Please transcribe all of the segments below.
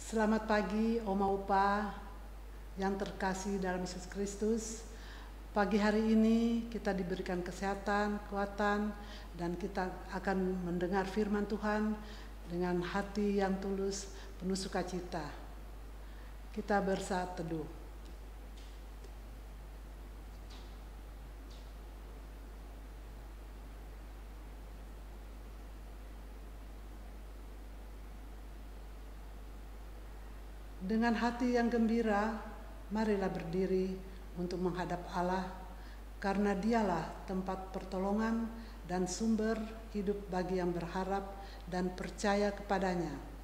Selamat pagi Oma Opa yang terkasih dalam Yesus Kristus. Pagi hari ini kita diberikan kesehatan, kekuatan, dan kita akan mendengar firman Tuhan dengan hati yang tulus, penuh sukacita. Kita bersaat teduh. Dengan hati yang gembira, marilah berdiri untuk menghadap Allah, karena Dialah tempat pertolongan dan sumber hidup bagi yang berharap dan percaya kepadanya.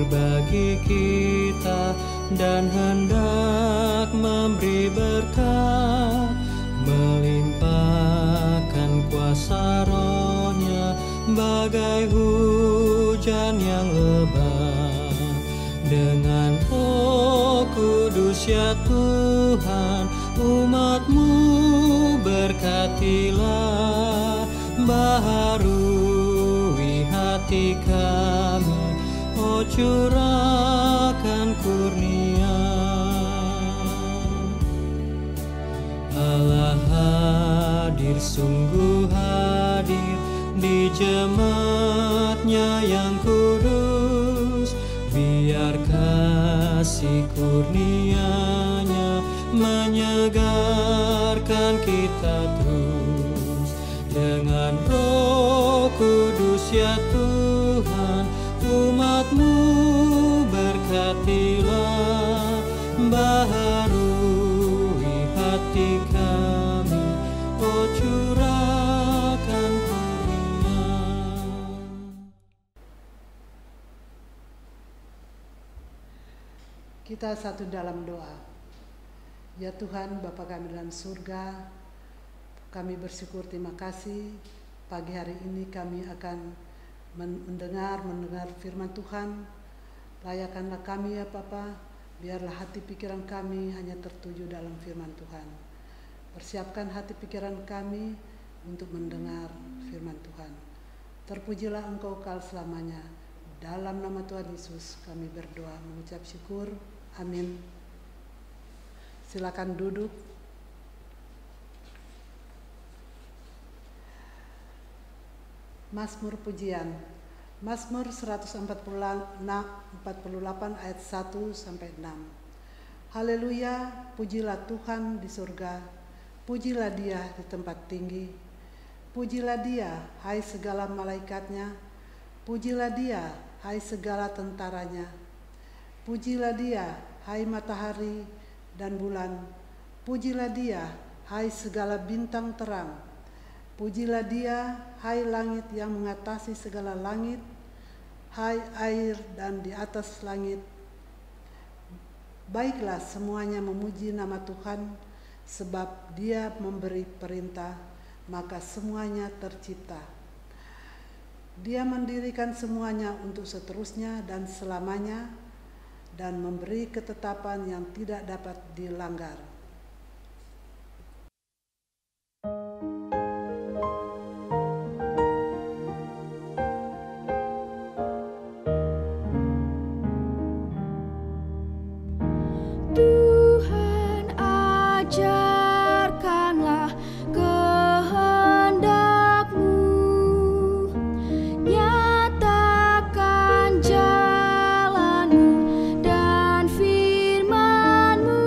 Bagi kita dan hendak memberi berkat, melimpahkan kuasa Roh-Nya bagai hujan yang lebat. Dengan Roh Kudus ya Tuhan, umat-Mu berkatilah, baharui hati kami, Oh curahkan kurnia. Allah hadir, sungguh hadir di jemaat-Nya yang kudus. Biar kasih kurnia-Nya menyegarkan kita terus. Dengan Roh Kudus ya Tuhan, umat-Mu berkatilah, baharui hati kami, Oh curahkan kurnia. Kita satu dalam doa. Ya Tuhan, Bapa kami dalam surga, kami bersyukur, terima kasih pagi hari ini kami akan mendengar firman Tuhan. Layakanlah kami ya Bapa, biarlah hati pikiran kami hanya tertuju dalam firman Tuhan. Persiapkan hati pikiran kami untuk mendengar firman Tuhan. Terpujilah Engkau kekal selamanya. Dalam nama Tuhan Yesus kami berdoa mengucap syukur. Amin. Silakan duduk. Mazmur pujian. Mazmur 148 ayat 1 sampai 6. Haleluya, pujilah Tuhan di surga, pujilah Dia di tempat tinggi. Pujilah Dia, hai segala malaikatnya, pujilah Dia, hai segala tentaranya. Pujilah Dia, hai matahari dan bulan, pujilah Dia, hai segala bintang terang. Pujilah Dia, hai langit yang mengatasi segala langit, hai air dan di atas langit. Baiklah semuanya memuji nama Tuhan, sebab Dia memberi perintah, maka semuanya tercipta. Dia mendirikan semuanya untuk seterusnya dan selamanya, dan memberi ketetapan yang tidak dapat dilanggar. Tuhan ajarkanlah kehendak-Mu, nyatakan jalan-Mu dan firman-Mu.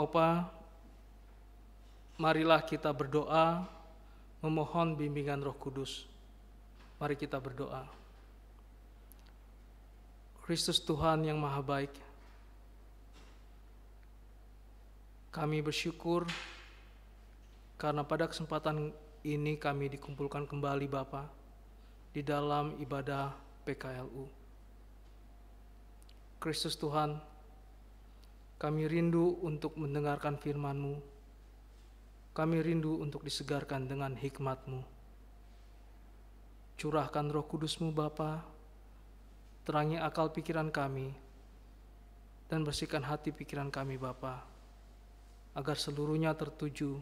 Opa, marilah kita berdoa memohon bimbingan Roh Kudus. Mari kita berdoa. Kristus Tuhan yang Maha Baik, kami bersyukur karena pada kesempatan ini kami dikumpulkan kembali Bapa di dalam ibadah PKLU. Kristus Tuhan, kami rindu untuk mendengarkan firman-Mu. Kami rindu untuk disegarkan dengan hikmat-Mu. Curahkan Roh Kudus-Mu Bapa, terangi akal pikiran kami, dan bersihkan hati pikiran kami Bapa, agar seluruhnya tertuju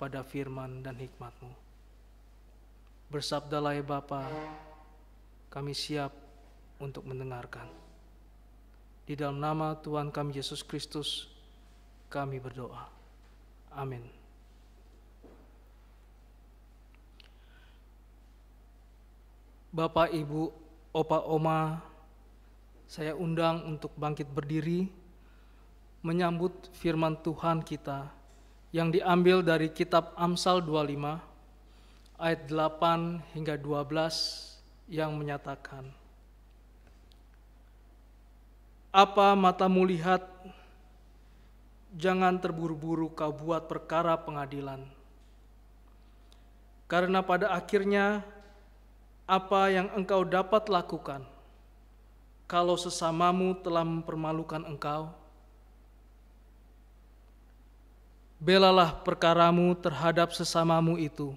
pada firman dan hikmat-Mu. Bersabdalah ya Bapa, kami siap untuk mendengarkan. Di dalam nama Tuhan kami Yesus Kristus, kami berdoa. Amin. Bapak, Ibu, Opa, Oma, saya undang untuk bangkit berdiri menyambut firman Tuhan kita yang diambil dari kitab Amsal 25 ayat 8 hingga 12 yang menyatakan, apa matamu lihat, jangan terburu-buru kau buat perkara pengadilan. Karena pada akhirnya apa yang engkau dapat lakukan kalau sesamamu telah mempermalukan engkau? Belalah perkaramu terhadap sesamamu itu,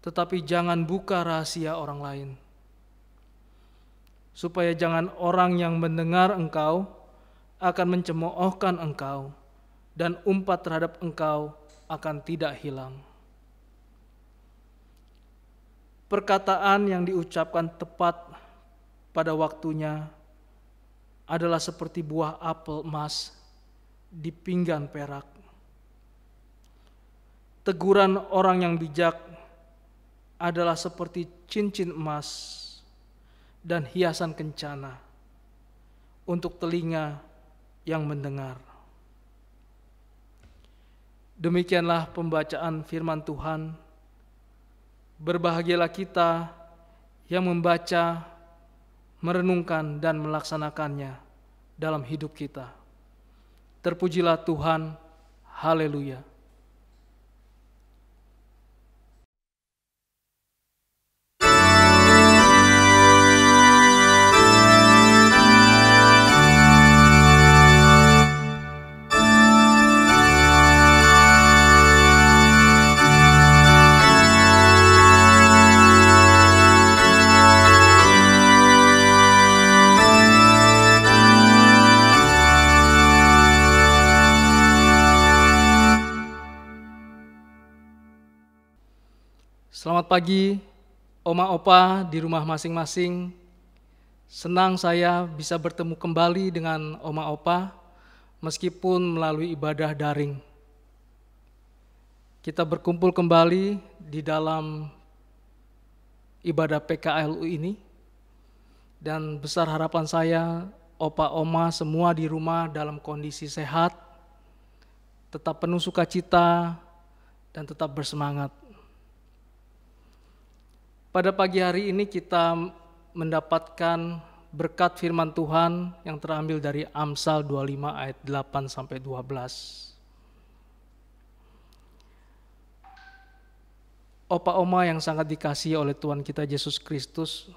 tetapi jangan buka rahasia orang lain, supaya jangan orang yang mendengar engkau akan mencemoohkan engkau, dan umpat terhadap engkau akan tidak hilang. Perkataan yang diucapkan tepat pada waktunya adalah seperti buah apel emas di pinggan perak. Teguran orang yang bijak adalah seperti cincin emas dan hiasan kencana untuk telinga yang mendengar. Demikianlah pembacaan firman Tuhan. Berbahagialah kita yang membaca, merenungkan, dan melaksanakannya dalam hidup kita. Terpujilah Tuhan, haleluya. Selamat pagi, Oma Opa di rumah masing-masing. Senang saya bisa bertemu kembali dengan Oma Opa, meskipun melalui ibadah daring. Kita berkumpul kembali di dalam ibadah PKLU ini, dan besar harapan saya, Opa Oma semua di rumah dalam kondisi sehat, tetap penuh sukacita, dan tetap bersemangat. Pada pagi hari ini kita mendapatkan berkat firman Tuhan yang terambil dari Amsal 25 ayat 8 sampai 12. Opa Oma yang sangat dikasihi oleh Tuhan kita Yesus Kristus,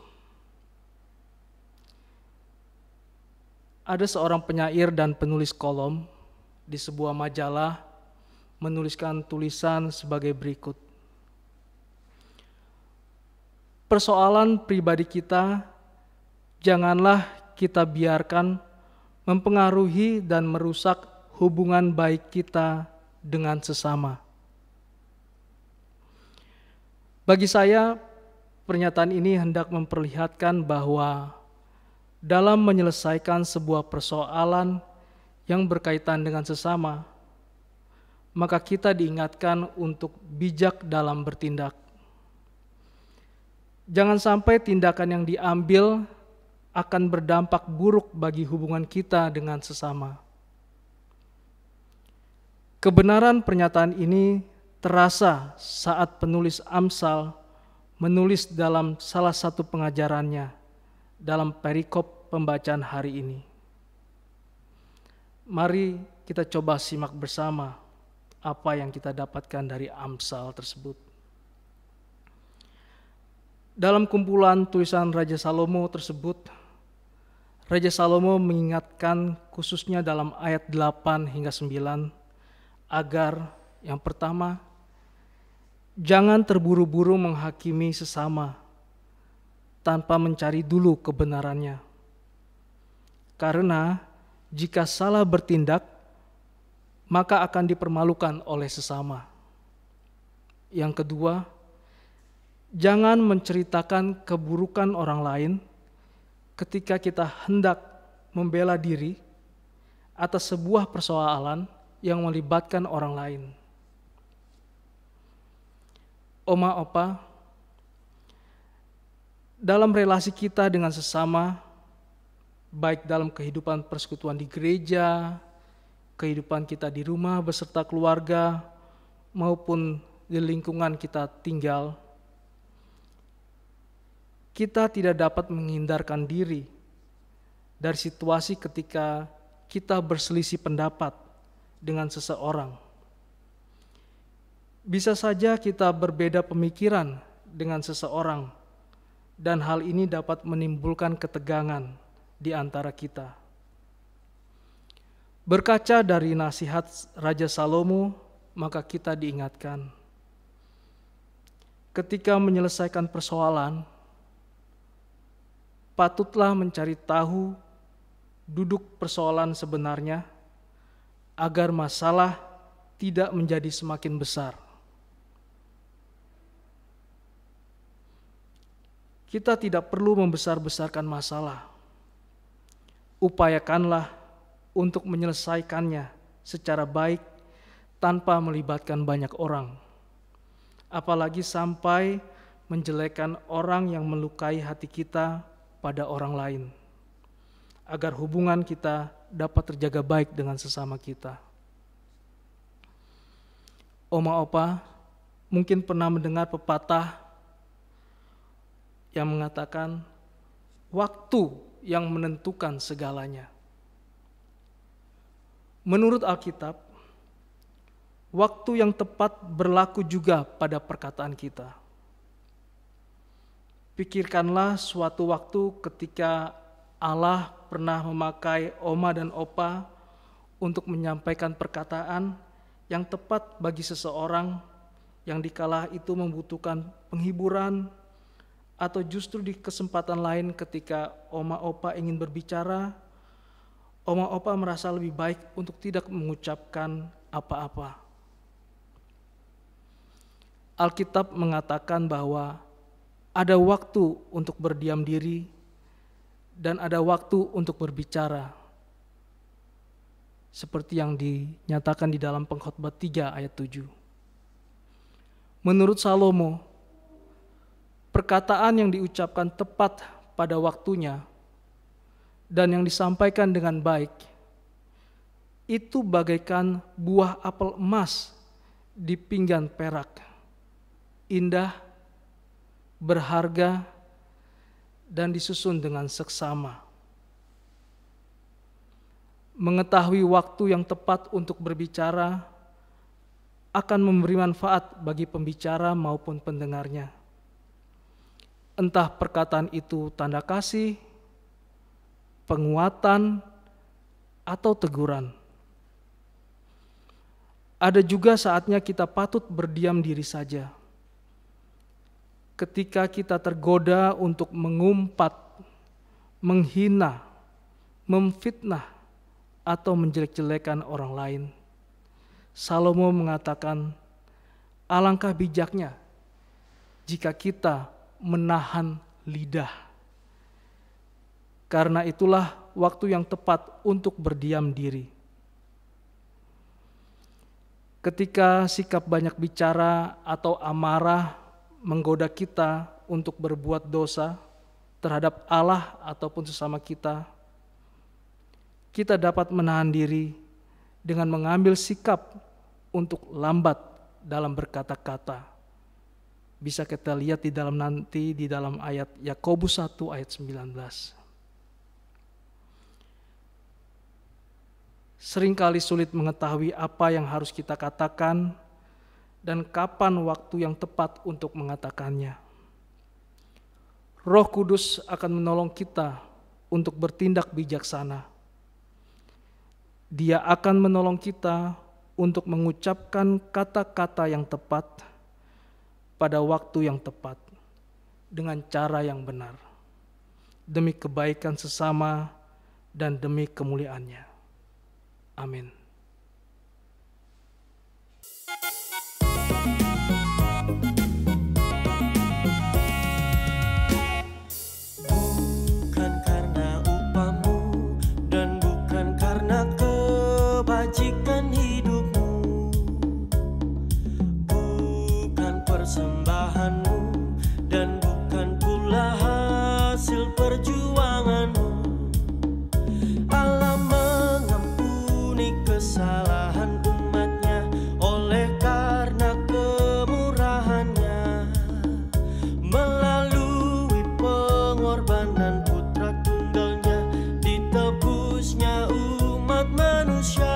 ada seorang penyair dan penulis kolom di sebuah majalah menuliskan tulisan sebagai berikut. Persoalan pribadi kita, janganlah kita biarkan mempengaruhi dan merusak hubungan baik kita dengan sesama. Bagi saya, pernyataan ini hendak memperlihatkan bahwa dalam menyelesaikan sebuah persoalan yang berkaitan dengan sesama, maka kita diingatkan untuk bijak dalam bertindak. Jangan sampai tindakan yang diambil akan berdampak buruk bagi hubungan kita dengan sesama. Kebenaran pernyataan ini terasa saat penulis Amsal menulis dalam salah satu pengajarannya dalam perikop pembacaan hari ini. Mari kita coba simak bersama apa yang kita dapatkan dari Amsal tersebut. Dalam kumpulan tulisan Raja Salomo tersebut, Raja Salomo mengingatkan khususnya dalam ayat 8 hingga 9 agar yang pertama, jangan terburu-buru menghakimi sesama tanpa mencari dulu kebenarannya. Karena jika salah bertindak, maka akan dipermalukan oleh sesama. Yang kedua, jangan menceritakan keburukan orang lain ketika kita hendak membela diri atas sebuah persoalan yang melibatkan orang lain. Oma, opa, dalam relasi kita dengan sesama, baik dalam kehidupan persekutuan di gereja, kehidupan kita di rumah beserta keluarga, maupun di lingkungan kita tinggal, kita tidak dapat menghindarkan diri dari situasi ketika kita berselisih pendapat dengan seseorang. Bisa saja kita berbeda pemikiran dengan seseorang, dan hal ini dapat menimbulkan ketegangan di antara kita. Berkaca dari nasihat Raja Salomo, maka kita diingatkan, ketika menyelesaikan persoalan, patutlah mencari tahu duduk persoalan sebenarnya, agar masalah tidak menjadi semakin besar. Kita tidak perlu membesar-besarkan masalah. Upayakanlah untuk menyelesaikannya secara baik tanpa melibatkan banyak orang. Apalagi sampai menjelekkan orang yang melukai hati kita pada orang lain, agar hubungan kita dapat terjaga baik dengan sesama kita. Oma, opa, mungkin pernah mendengar pepatah yang mengatakan waktu yang menentukan segalanya. Menurut Alkitab, waktu yang tepat berlaku juga pada perkataan kita. Pikirkanlah suatu waktu ketika Allah pernah memakai oma dan opa untuk menyampaikan perkataan yang tepat bagi seseorang yang dikala itu membutuhkan penghiburan, atau justru di kesempatan lain ketika oma opa ingin berbicara, oma opa merasa lebih baik untuk tidak mengucapkan apa-apa. Alkitab mengatakan bahwa ada waktu untuk berdiam diri dan ada waktu untuk berbicara, seperti yang dinyatakan di dalam Pengkhotbah 3 ayat 7. Menurut Salomo, perkataan yang diucapkan tepat pada waktunya dan yang disampaikan dengan baik, itu bagaikan buah apel emas di pinggan perak, indah, berharga, dan disusun dengan seksama. Mengetahui waktu yang tepat untuk berbicara akan memberi manfaat bagi pembicara maupun pendengarnya. Entah perkataan itu tanda kasih, penguatan, atau teguran. Ada juga saatnya kita patut berdiam diri saja. Ketika kita tergoda untuk mengumpat, menghina, memfitnah, atau menjelek-jelekan orang lain. Salomo mengatakan, alangkah bijaknya jika kita menahan lidah. Karena itulah waktu yang tepat untuk berdiam diri. Ketika sikap banyak bicara atau amarah menggoda kita untuk berbuat dosa terhadap Allah ataupun sesama kita, kita dapat menahan diri dengan mengambil sikap untuk lambat dalam berkata-kata. Bisa kita lihat di dalam ayat Yakobus 1 ayat 19. Seringkali sulit mengetahui apa yang harus kita katakan dan kapan waktu yang tepat untuk mengatakannya. Roh Kudus akan menolong kita untuk bertindak bijaksana. Dia akan menolong kita untuk mengucapkan kata-kata yang tepat pada waktu yang tepat, dengan cara yang benar, demi kebaikan sesama dan demi kemuliaannya. Amin. Bukan karena upahmu dan bukan karena kebajikan hidupmu, bukan persembahanmu dan bukan pula hasil perjuanganmu. Allah mengampuni kesalahan umatnya oleh karena kemurahannya, melalui pengorbanan putra tunggalnya ditebusnya umat manusia.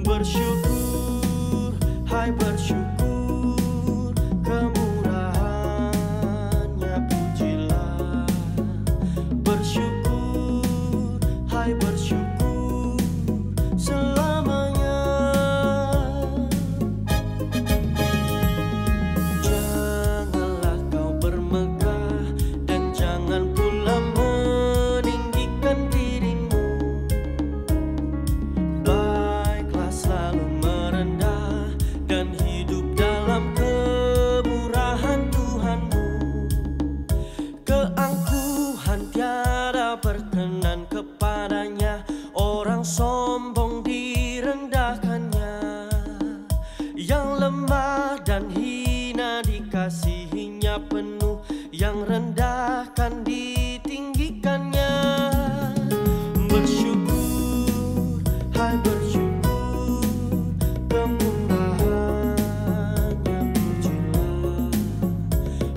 Bersyukur, hai bersyukur, kemurahannya pujilah. Bersyukur, hai bersyukur selamanya. Janganlah kau bermegah dan jangan pula meninggikan dirimu. Baiklah selalu merendah dan hidup dalam kemurahan Tuhanmu. Keangkuhan tiada berkenan kepadanya, orang sombong direndahkannya. Yang lemah dan hina dikasihinya penuh, yang rendahkan ditinggikannya. Bersyukur, hai bersyukur, kemurahannya pujilah.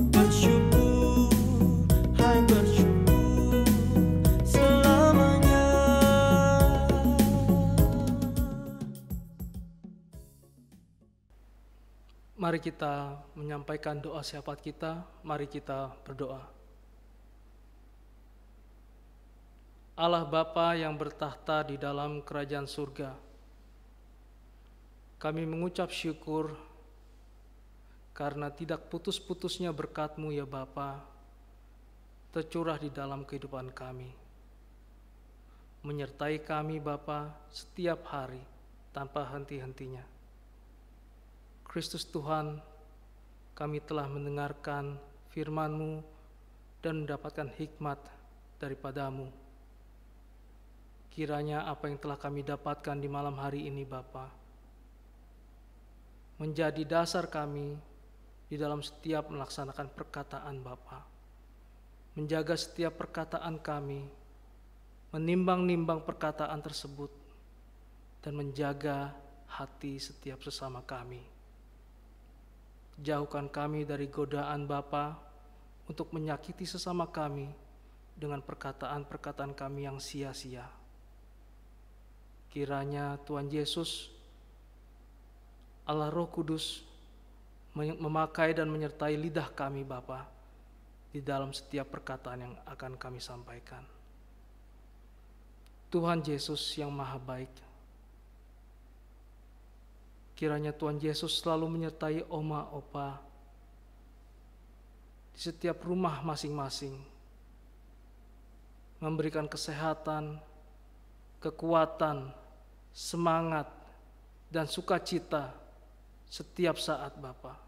Bersyukur, hai bersyukur selamanya. Mari kita menyampaikan doa syafaat kita. Mari kita berdoa. Allah Bapa yang bertahta di dalam kerajaan surga, kami mengucap syukur karena tidak putus-putusnya berkat-Mu ya Bapa tercurah di dalam kehidupan kami. Menyertai kami Bapa setiap hari tanpa henti-hentinya. Kristus Tuhan, kami telah mendengarkan firman-Mu dan mendapatkan hikmat daripada-Mu. Kiranya apa yang telah kami dapatkan di malam hari ini Bapa, menjadi dasar kami di dalam setiap melaksanakan perkataan Bapa. Menjaga setiap perkataan kami, menimbang-nimbang perkataan tersebut, dan menjaga hati setiap sesama kami. Jauhkan kami dari godaan Bapa untuk menyakiti sesama kami dengan perkataan-perkataan kami yang sia-sia. Kiranya Tuhan Yesus, Allah Roh Kudus, memakai dan menyertai lidah kami Bapa di dalam setiap perkataan yang akan kami sampaikan. Tuhan Yesus yang Maha Baik, kiranya Tuhan Yesus selalu menyertai oma opa di setiap rumah masing-masing, memberikan kesehatan, kekuatan, semangat, dan sukacita setiap saat Bapa.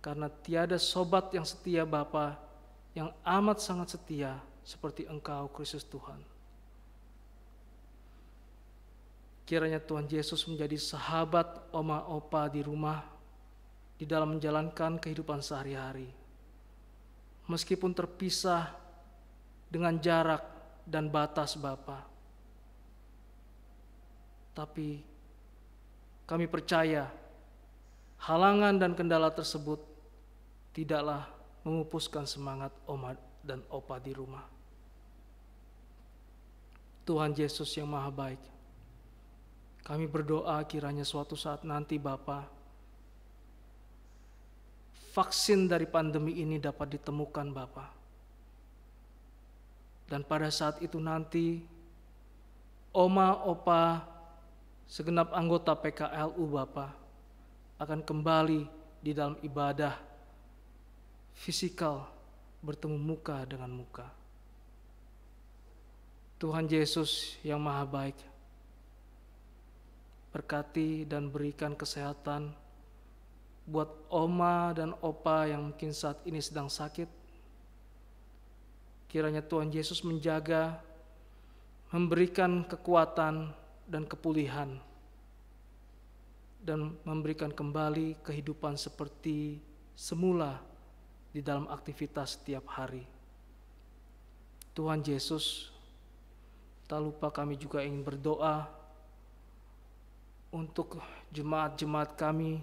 Karena tiada sobat yang setia Bapa, yang amat sangat setia seperti Engkau Kristus Tuhan. Kiranya Tuhan Yesus menjadi sahabat oma opa di rumah, di dalam menjalankan kehidupan sehari-hari. Meskipun terpisah dengan jarak dan batas Bapa, tapi kami percaya halangan dan kendala tersebut tidaklah memupuskan semangat Oma dan Opa di rumah. Tuhan Yesus yang Maha Baik, kami berdoa kiranya suatu saat nanti Bapa, vaksin dari pandemi ini dapat ditemukan Bapa. Dan pada saat itu nanti Oma, Opa, segenap anggota PKLU Bapa akan kembali di dalam ibadah fisikal, bertemu muka dengan muka. Tuhan Yesus yang Maha Baik, berkati dan berikan kesehatan buat Oma dan Opa yang mungkin saat ini sedang sakit. Kiranya Tuhan Yesus menjaga, memberikan kekuatan dan kepulihan, dan memberikan kembali kehidupan seperti semula di dalam aktivitas setiap hari. Tuhan Yesus, tak lupa kami juga ingin berdoa untuk jemaat-jemaat kami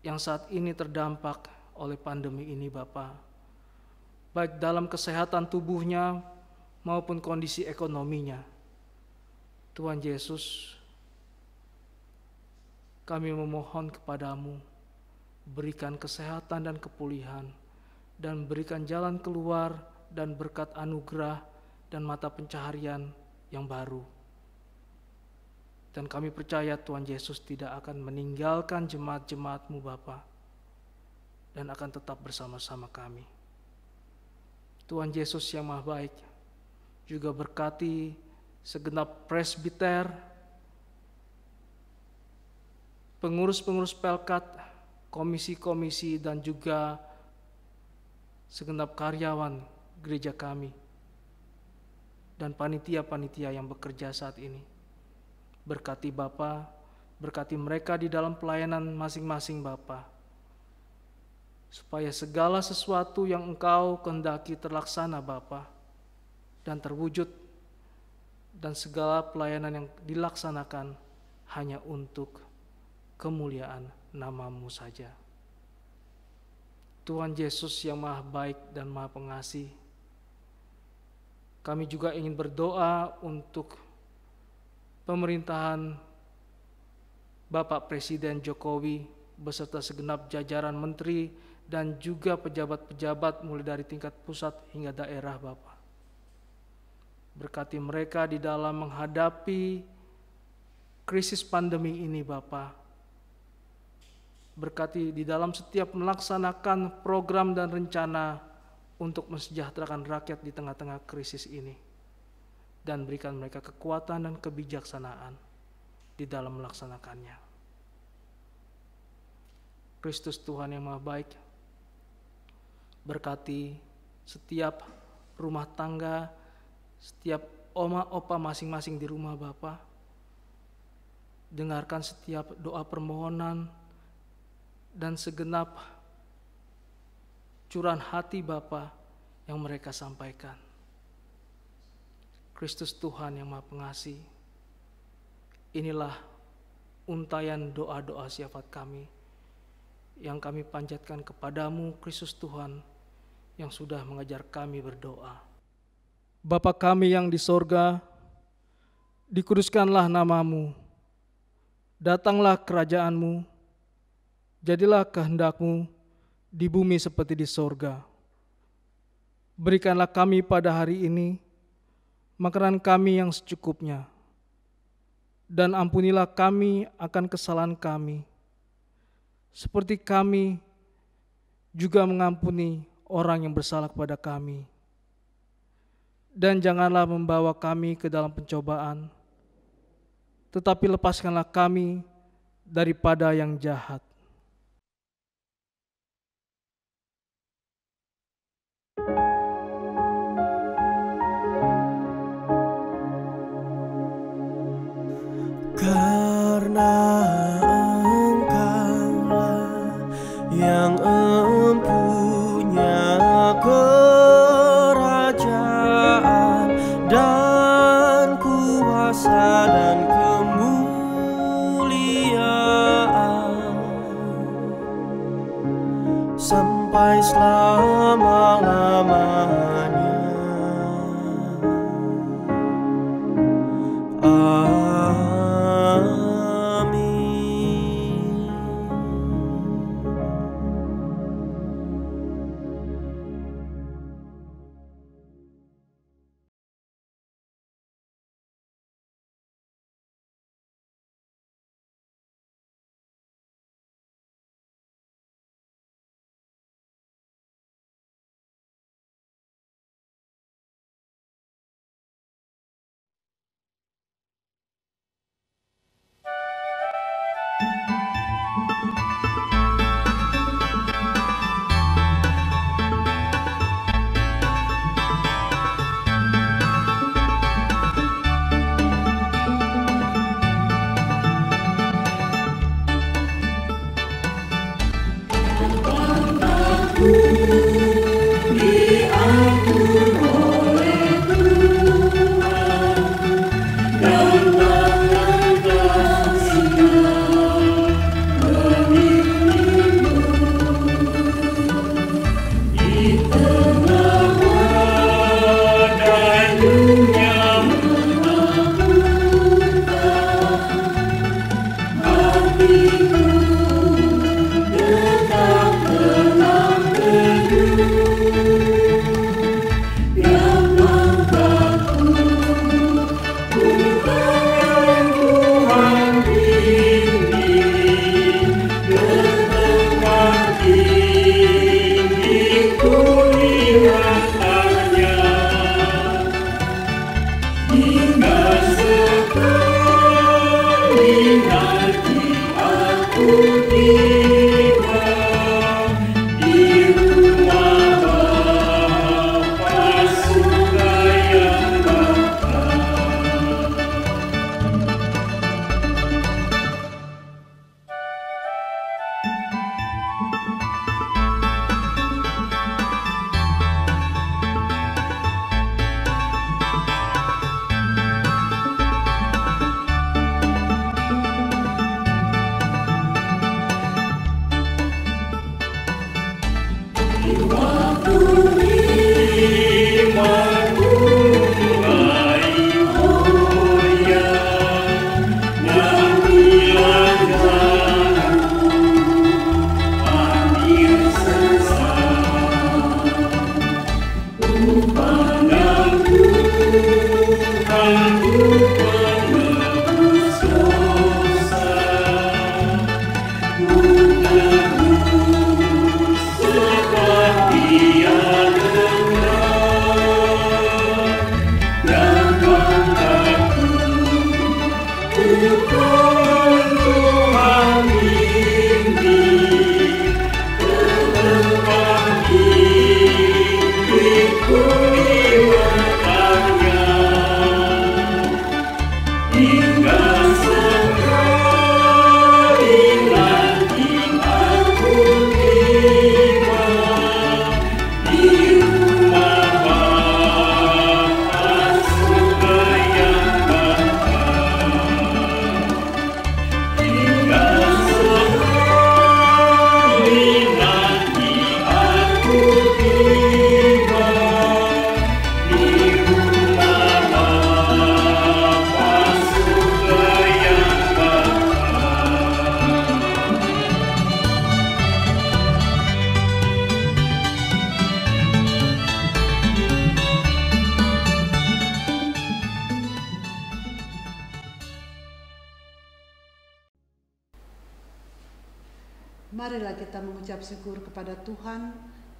yang saat ini terdampak oleh pandemi ini Bapa, baik dalam kesehatan tubuhnya maupun kondisi ekonominya. Tuhan Yesus, kami memohon kepadamu, berikan kesehatan dan kepulihan, dan berikan jalan keluar dan berkat anugerah dan mata pencaharian yang baru. Dan kami percaya Tuhan Yesus tidak akan meninggalkan jemaat-jemaat-Mu Bapa, dan akan tetap bersama-sama kami. Tuhan Yesus yang Maha Baik juga berkati segenap presbiter, pengurus-pengurus Pelkat, komisi-komisi, dan juga segenap karyawan gereja kami, dan panitia-panitia yang bekerja saat ini. Berkati Bapa, berkati mereka di dalam pelayanan masing-masing Bapa, supaya segala sesuatu yang Engkau kehendaki terlaksana Bapa, dan terwujud, dan segala pelayanan yang dilaksanakan hanya untuk kemuliaan nama-Mu saja. Tuhan Yesus yang Maha Baik dan Maha Pengasih, kami juga ingin berdoa untuk pemerintahan Bapak Presiden Jokowi beserta segenap jajaran menteri dan juga pejabat-pejabat mulai dari tingkat pusat hingga daerah Bapak. Berkati mereka di dalam menghadapi krisis pandemi ini Bapa. Berkati di dalam setiap melaksanakan program dan rencana untuk mensejahterakan rakyat di tengah-tengah krisis ini. Dan berikan mereka kekuatan dan kebijaksanaan di dalam melaksanakannya. Kristus Tuhan yang Maha Baik, berkati setiap rumah tangga, setiap oma opa masing-masing di rumah Bapa. Dengarkan setiap doa permohonan dan segenap curahan hati Bapa yang mereka sampaikan. Kristus Tuhan yang Maha Pengasih, inilah untayan doa-doa syafaat kami yang kami panjatkan kepadamu, Kristus Tuhan, yang sudah mengajar kami berdoa. Bapa kami yang di sorga, dikuduskanlah nama-Mu, datanglah kerajaan-Mu, jadilah kehendak-Mu di bumi seperti di sorga. Berikanlah kami pada hari ini makanan kami yang secukupnya, dan ampunilah kami akan kesalahan kami, seperti kami juga mengampuni orang yang bersalah kepada kami. Dan janganlah membawa kami ke dalam pencobaan, tetapi lepaskanlah kami daripada yang jahat. Karena Engkaulah yang empunya kerajaan dan kuasa dan kemuliaan sampai selama-lamanya. Marilah kita mengucap syukur kepada Tuhan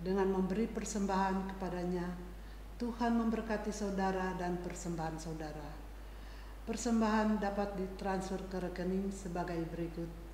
dengan memberi persembahan kepadanya. Tuhan memberkati saudara dan persembahan saudara. Persembahan dapat ditransfer ke rekening sebagai berikut.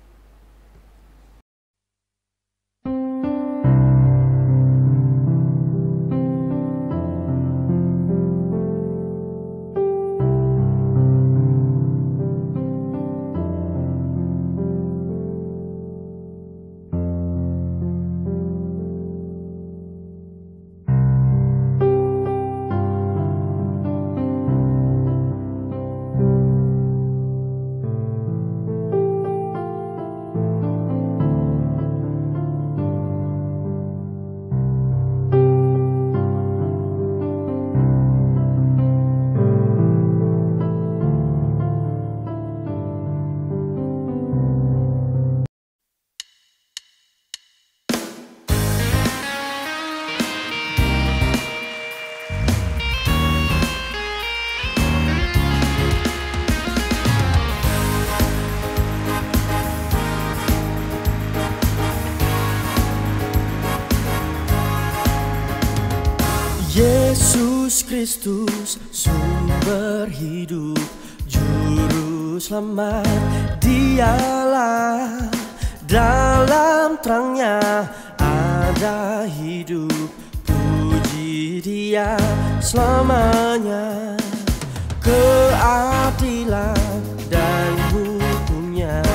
Yesus Kristus, sumber hidup, juru selamat, Dialah. Dalam terangnya ada hidup, puji Dia selamanya. Keadilan dan hukumnya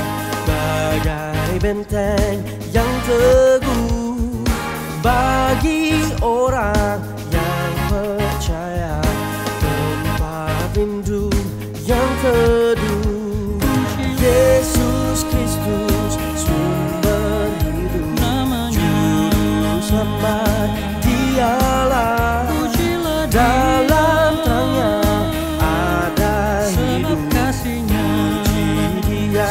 bagai benteng yang teguh bagi orang yang percaya, tempat lindung yang teduh. Yesus Kristus, sumber hidup, juru selamat, Dialah. Dalam terangnya ada hidup, puji Dia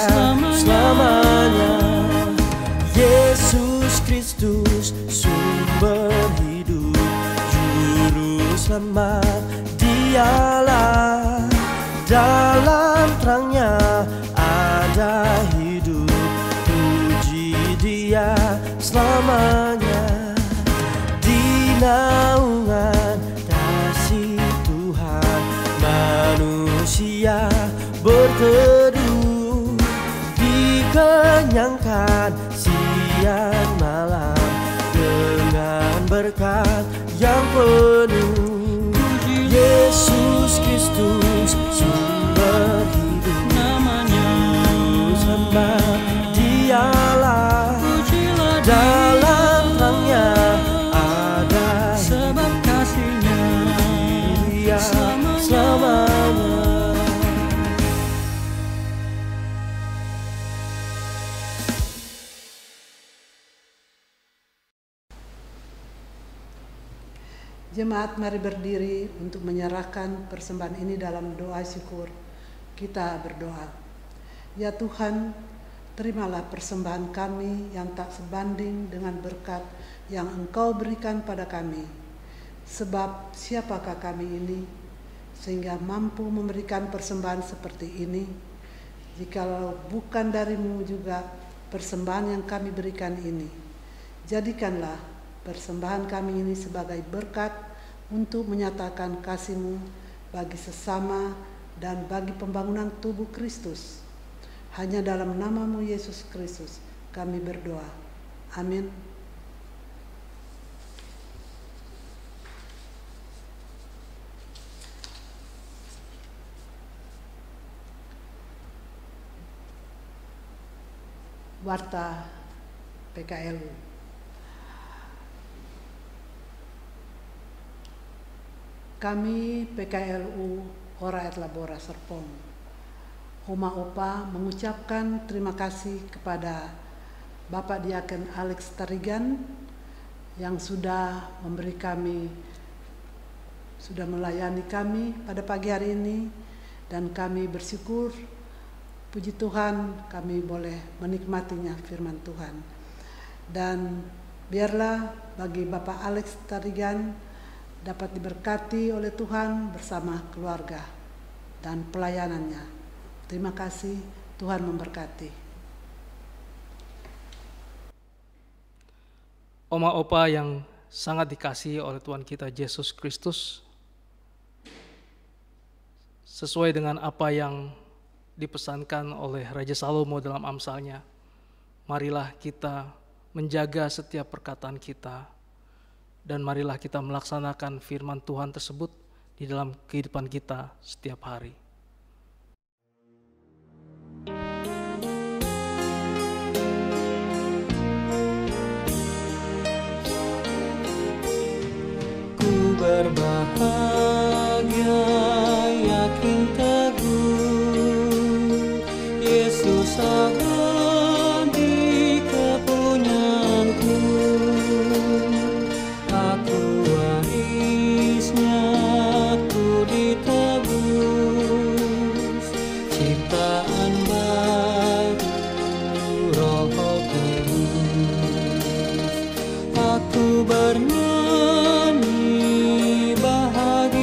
selamanya. Yesus Kristus, sumber hidup, juru selamat, Dialah. Dalam terangnya ada hidup, puji Dia selamanya. Di naungan kasih Tuhan, manusia berteduh, dikenyangkan siang malam dengan berkat yang penuh. Yesus Kristus, sumber hidup, juru selamat, Dialah. Dalam terangnya ada sebab kasih-Nya, Dia selamanya. Jemaat, mari berdiri untuk menyerahkan persembahan ini dalam doa syukur. Kita berdoa. Ya Tuhan, terimalah persembahan kami yang tak sebanding dengan berkat yang Engkau berikan pada kami. Sebab siapakah kami ini sehingga mampu memberikan persembahan seperti ini? Jikalau bukan dari-Mu juga persembahan yang kami berikan ini. Jadikanlah persembahan kami ini sebagai berkat untuk menyatakan kasih-Mu bagi sesama dan bagi pembangunan tubuh Kristus. Hanya dalam nama-Mu Yesus Kristus kami berdoa. Amin. Warta PKLU. Kami PKLU Ora et Labora Serpong, Homa Opa mengucapkan terima kasih kepada Bapak Diaken Alex Tarigan yang sudah melayani kami pada pagi hari ini, dan kami bersyukur, puji Tuhan, kami boleh menikmatinya firman Tuhan. Dan biarlah bagi Bapak Alex Tarigan dapat diberkati oleh Tuhan bersama keluarga dan pelayanannya. Terima kasih, Tuhan memberkati. Oma Opa yang sangat dikasihi oleh Tuhan kita Yesus Kristus, sesuai dengan apa yang dipesankan oleh Raja Salomo dalam Amsalnya, marilah kita menjaga setiap perkataan kita, dan marilah kita melaksanakan firman Tuhan tersebut di dalam kehidupan kita setiap hari. Ku berbahagia, yakin teguh, Yesus ada di kepunyaanku. Aku warisnya, ku ditebus, ciptaan baru Roh Kudus. Aku bernyanyi bahagia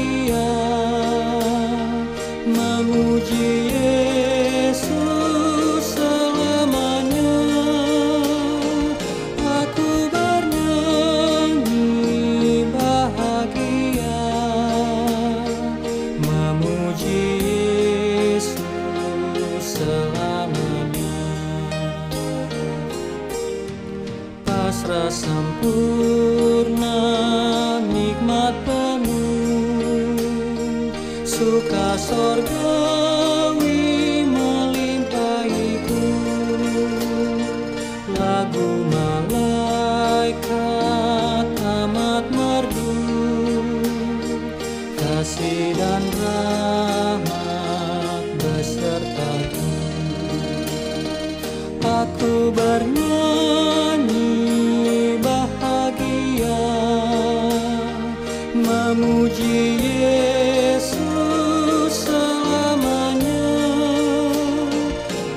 mesra sempurna, nikmat penuh, suka sorgawi melimpahiku. Lagu malaikat amat merdu, kasih dan rahmat besertaku. Aku bernyanyi bahagia, memuji Yesus selamanya.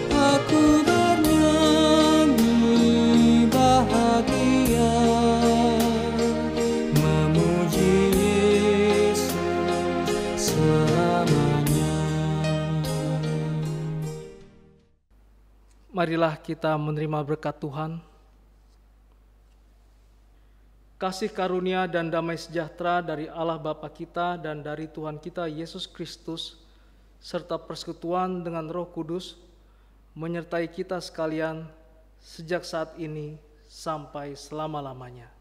Aku bernyanyi bahagia, memuji Yesus selamanya. Marilah kita menerima berkat Tuhan. Kasih karunia dan damai sejahtera dari Allah Bapa kita dan dari Tuhan kita Yesus Kristus, serta persekutuan dengan Roh Kudus, menyertai kita sekalian sejak saat ini sampai selama-lamanya.